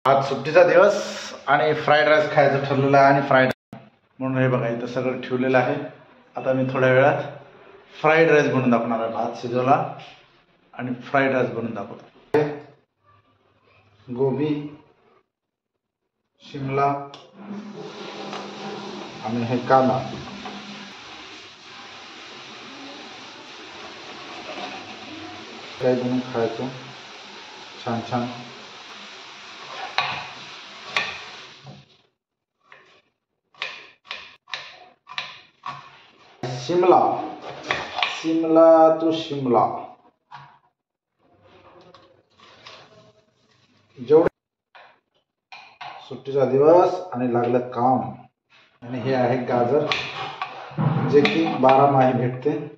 आज सुट्टीचा दिवस आणि फ्राईड राईस खायचं ठरलेलं आहे आणि फ्राईड म्हणून हे बघा इथं सगळं ठेवलेलं आहे। आता मी थोड्या वेळात फ्राईड राईस बनवून दाखवणार आहे। भात शिजवला आणि फ्राईड राईस बनवून दाखवतो। गोबी, शिमला आणि हे कांदा काय बनवून खायचं छान छान। शिमला शिमला तो शिमला जेवढे सुट्टीचा दिवस आणि लागलं काम। आणि हे आहे गाजर जे की 12 माही भेटते।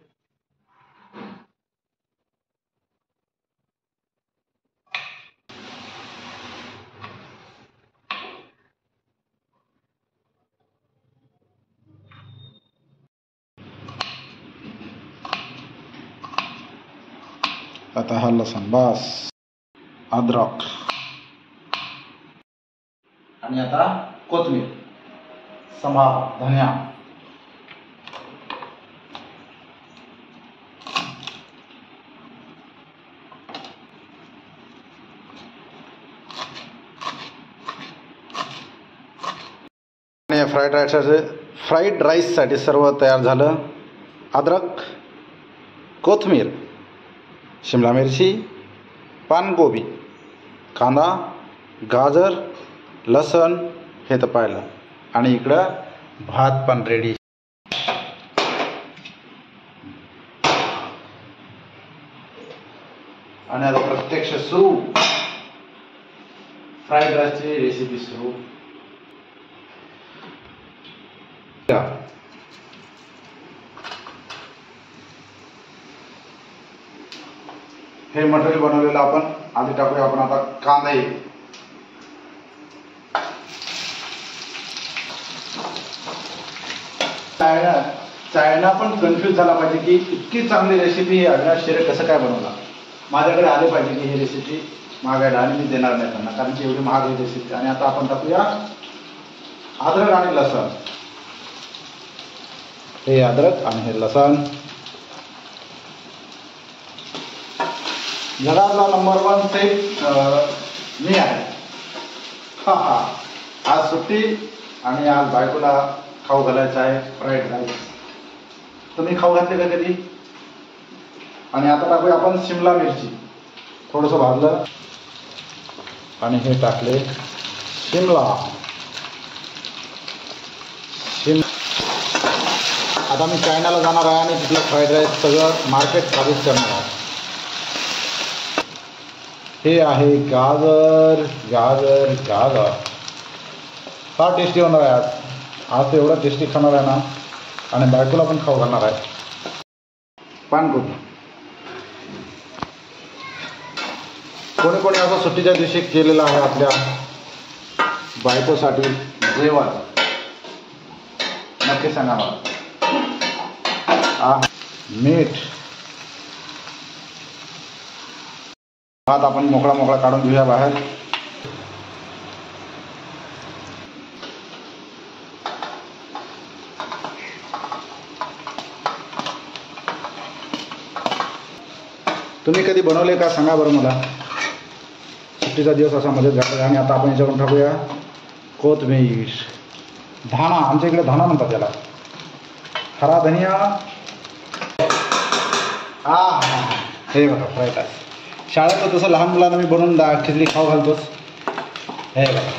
आता हा लसूण बस, अद्रक आणि आता कोथिंबीर, संभार, धनिया। फ्राईड राईससाठी सर्व तयार झालं। अद्रक, कोथिंबीर, शिमला मिरची, पानकोबी, कांदा, गाजर, लसण हे तर पाहिलं आणि इकडं भात पण रेडी। आणि आता प्रत्यक्ष सुरू फ्राईड राईसची रेसिपी सुरू। हे मटेरियल बनवलेलं आपण आधी टाकूया। आपण आता कांदा चायना पण कन्फ्यूज झाला पाहिजे की इतकी चांगली रेसिपी अविनाश शेरे कसं काय बनवला। माझ्याकडे आले पाहिजे की ही रेसिपी मागायला आणि मी देणार नाही त्यांना, कारण की एवढी महाग ही रेसिपी। आणि आता आपण टाकूया अद्रक आणि लसण। हे अद्रक आणि हे लसण घरातला नंबर 1 सेफ मी आहे। आज सुट्टी आणि आज बायकोला खाऊ घालायचं आहे फ्राईड राईस। तुम्ही खाऊ घातले का कधी? आणि आता टाकूया आपण शिमला मिरची, थोडंसं भाजलं आणि हे टाकले शिमला। आता मी चायनाला जाणार आहे आणि तिथलं फ्राईड राईस सगळं मार्केट साबित करणार आहे। हे आहे गाजर गाजर गाजर, फार टेस्टी होणार आहे आज। आज तर एवढं टेस्टी खाणार आहे ना, आणि बायकोला पण खाऊ घालणार आहे। पानकोबी, कोणी कोणी असं सुट्टीच्या दिवशी केलेलं आहे आपल्या बायकोसाठी जेवण, नक्की सांगा मला। मीठ, भात आपण मोकळा मोकळा काढून घेऊया बाहेर। तुम्ही कधी बनवले का सांगा बरं मला। सुट्टीचा दिवस असा मजेत घातला। आणि आता आपण याच्यावरून टाकूया कोथिंबीर, धाना, आमच्या इकडे धाना म्हणतात त्याला, हरा धनिया। हे बघा फ्राईड राईस। शाळेत तसं लहान मुलांना मी बनवून खिचडी खाऊ घालतोच। हे बघा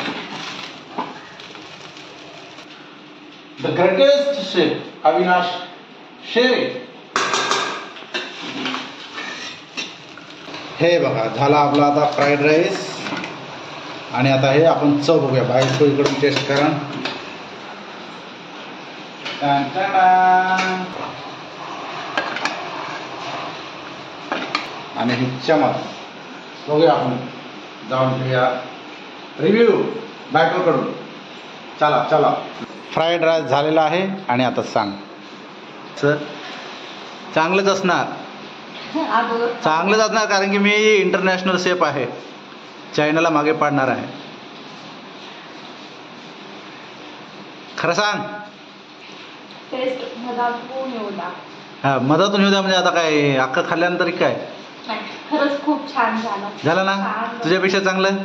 द ग्रेटेस्ट शेफ अविनाश शेरे। हे बघा झाला आपला आता फ्राईड राईस। आणि आता हे आपण चव बघूया। बाहेर तो इकडून टेस्ट करा। आणि ही चमच बघूया, आपण जाऊन घेऊया रिव्ह्यू बायकोकडून। चला चला, फ्राईड राईस झालेला आहे। आणि आता सांग सर, चांगलंच असणार, चांगलंच असणार, कारण की मी इंटरनॅशनल शेफ आहे, चायनाला मागे पाडणार आहे। खरं सांग. टेस्ट मधातून येऊ द्या. हा मधातून येऊ द्या म्हणजे आता काय अख्खं खाल्ल्यानंतर काय नाही खरंच खूप छान झालं. झालं ना? छान तुझ्यापेक्षा चांगलं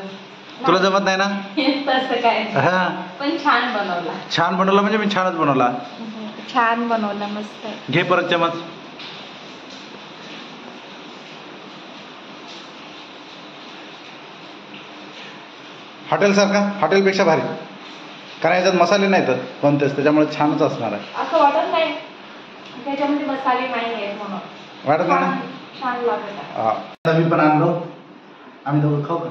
तुला जमत नाही ना? तसं काय नाही. हा पण छान बनवला. छान बनवला म्हणजे मी छानच बनवला. छान बनवला मस्त. घे परत चमच. हॉटेलसारखा हॉटेलपेक्षा भारी, कारण याच्यात मसाले नाहीत कोणतेच, त्याच्यामुळे छानच असणार आहे. असं वाटत नाही त्याच्यामध्ये मसाले नाही आहेत म्हणून. वाटत नाही ना? छान लागत आहे. आता मी पण आणलो, आम्ही दोघं खाऊ का?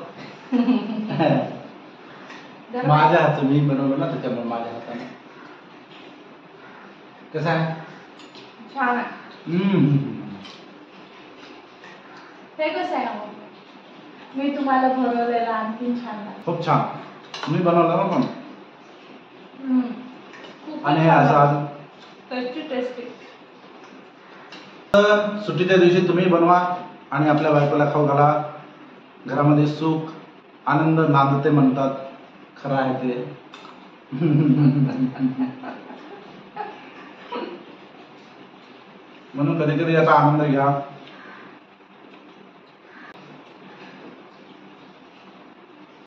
माझ्या हातचं मी बनवलं ना, त्याच्यामुळे माझ्या हाताने. कसं आहे? छान आहे. हे कसं आहे ना, मी तुम्हाला बनवलेलं आणखीन छान लागतं. खूप छान. मी बनवलं ना पण. आणि हे असं आज टेस्टी. तर सुट्टीच्या दिवशी तुम्ही बनवा आणि आपल्या बायकोला खाऊ घाला. घरामध्ये सुख आनंद नांदते म्हणतात, खरं आहे ते. म्हणून कधी कधी याचा आनंद घ्या.